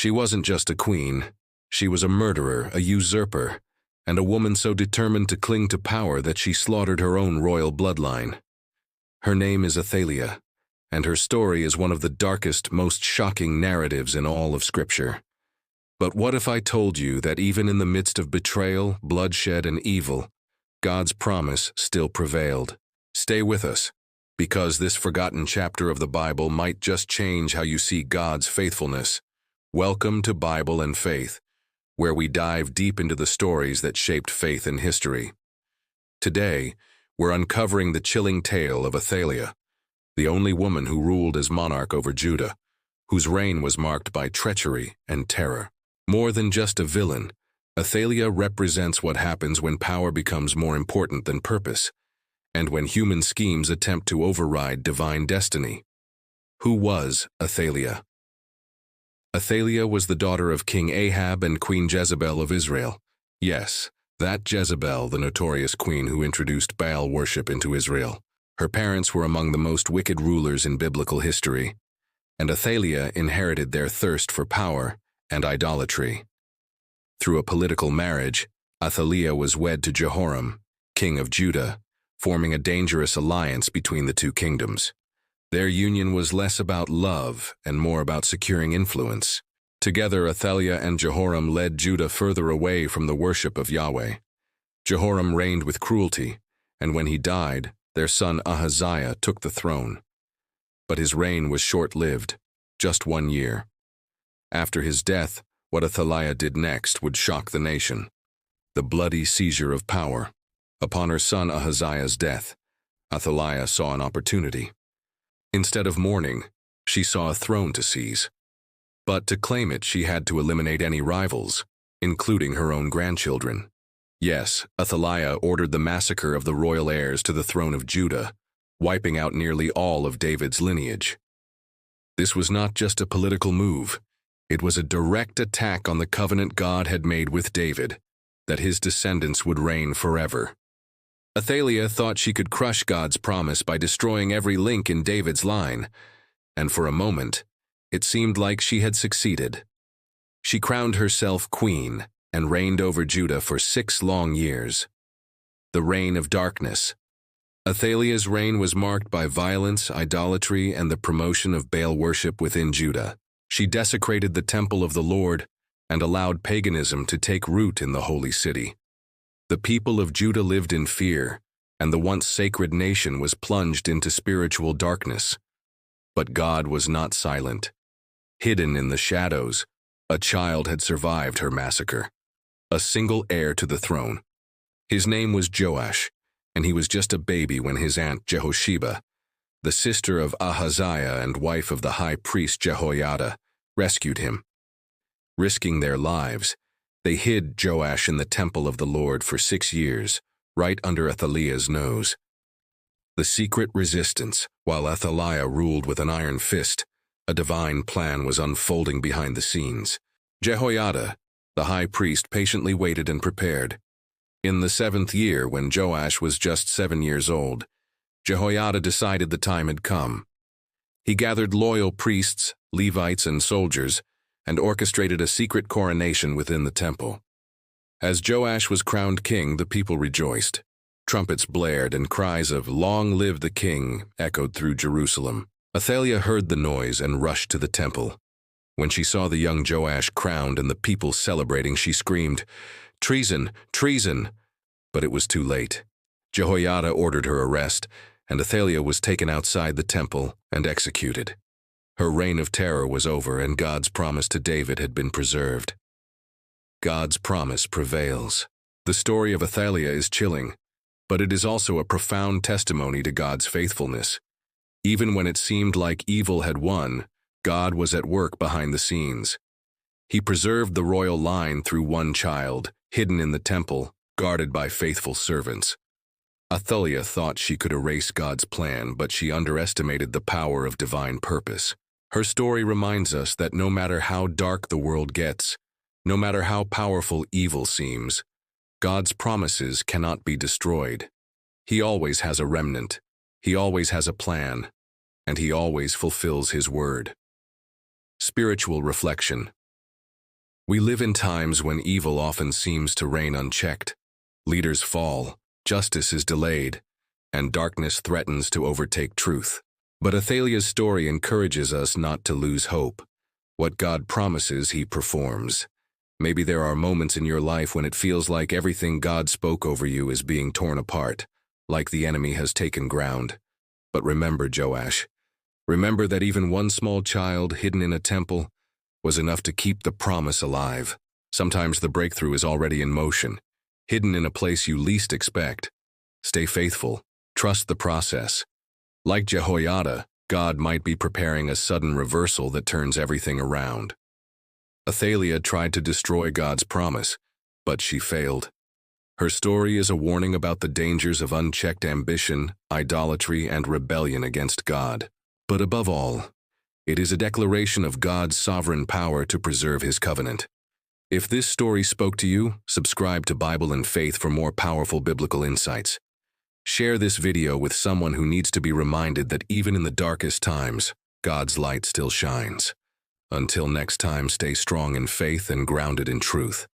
She wasn't just a queen. She was a murderer, a usurper, and a woman so determined to cling to power that she slaughtered her own royal bloodline. Her name is Athaliah, and her story is one of the darkest, most shocking narratives in all of Scripture. But what if I told you that even in the midst of betrayal, bloodshed, and evil, God's promise still prevailed? Stay with us, because this forgotten chapter of the Bible might just change how you see God's faithfulness. Welcome to Bible and Faith, where we dive deep into the stories that shaped faith and history. Today, we're uncovering the chilling tale of Athaliah, the only woman who ruled as monarch over Judah, whose reign was marked by treachery and terror. More than just a villain, Athaliah represents what happens when power becomes more important than purpose, and when human schemes attempt to override divine destiny. Who was Athaliah? Athaliah was the daughter of King Ahab and Queen Jezebel of Israel. Yes, that Jezebel, the notorious queen who introduced Baal worship into Israel. Her parents were among the most wicked rulers in biblical history, and Athaliah inherited their thirst for power and idolatry. Through a political marriage, Athaliah was wed to Jehoram, king of Judah, forming a dangerous alliance between the two kingdoms. Their union was less about love and more about securing influence. Together, Athaliah and Jehoram led Judah further away from the worship of Yahweh. Jehoram reigned with cruelty, and when he died, their son Ahaziah took the throne. But his reign was short-lived, just 1 year. After his death, what Athaliah did next would shock the nation: the bloody seizure of power. Upon her son Ahaziah's death, Athaliah saw an opportunity. Instead of mourning, she saw a throne to seize. But to claim it, she had to eliminate any rivals, including her own grandchildren. Yes, Athaliah ordered the massacre of the royal heirs to the throne of Judah, wiping out nearly all of David's lineage. This was not just a political move. It was a direct attack on the covenant God had made with David, that his descendants would reign forever. Athaliah thought she could crush God's promise by destroying every link in David's line, and for a moment, it seemed like she had succeeded. She crowned herself queen and reigned over Judah for 6 long years. The reign of darkness. Athaliah's reign was marked by violence, idolatry, and the promotion of Baal worship within Judah. She desecrated the temple of the Lord and allowed paganism to take root in the holy city. The people of Judah lived in fear, and the once sacred nation was plunged into spiritual darkness. But God was not silent. Hidden in the shadows, a child had survived her massacre, a single heir to the throne. His name was Joash, and he was just a baby when his aunt Jehosheba, the sister of Ahaziah and wife of the high priest Jehoiada, rescued him. Risking their lives, they hid Joash in the temple of the Lord for 6 years, right under Athaliah's nose. The secret resistance, while Athaliah ruled with an iron fist, a divine plan was unfolding behind the scenes. Jehoiada, the high priest, patiently waited and prepared. In the 7th year, when Joash was just 7 years old, Jehoiada decided the time had come. He gathered loyal priests, Levites, and soldiers, and orchestrated a secret coronation within the temple. As Joash was crowned king, the people rejoiced. Trumpets blared, and cries of "Long live the king" echoed through Jerusalem. Athaliah heard the noise and rushed to the temple. When she saw the young Joash crowned and the people celebrating, she screamed, "Treason! Treason!" But it was too late. Jehoiada ordered her arrest, and Athaliah was taken outside the temple and executed. Her reign of terror was over, and God's promise to David had been preserved. God's promise prevails. The story of Athaliah is chilling, but it is also a profound testimony to God's faithfulness. Even when it seemed like evil had won, God was at work behind the scenes. He preserved the royal line through one child, hidden in the temple, guarded by faithful servants. Athaliah thought she could erase God's plan, but she underestimated the power of divine purpose. Her story reminds us that no matter how dark the world gets, no matter how powerful evil seems, God's promises cannot be destroyed. He always has a remnant, He always has a plan, and He always fulfills His word. Spiritual reflection. We live in times when evil often seems to reign unchecked. Leaders fall, justice is delayed, and darkness threatens to overtake truth. But Athaliah's story encourages us not to lose hope. What God promises, He performs. Maybe there are moments in your life when it feels like everything God spoke over you is being torn apart, like the enemy has taken ground. But remember, Joash, remember that even one small child hidden in a temple was enough to keep the promise alive. Sometimes the breakthrough is already in motion, hidden in a place you least expect. Stay faithful, trust the process. Like Jehoiada, God might be preparing a sudden reversal that turns everything around. Athaliah tried to destroy God's promise, but she failed. Her story is a warning about the dangers of unchecked ambition, idolatry, and rebellion against God. But above all, it is a declaration of God's sovereign power to preserve His covenant. If this story spoke to you, subscribe to Bible and Faith for more powerful biblical insights. Share this video with someone who needs to be reminded that even in the darkest times, God's light still shines. Until next time, stay strong in faith and grounded in truth.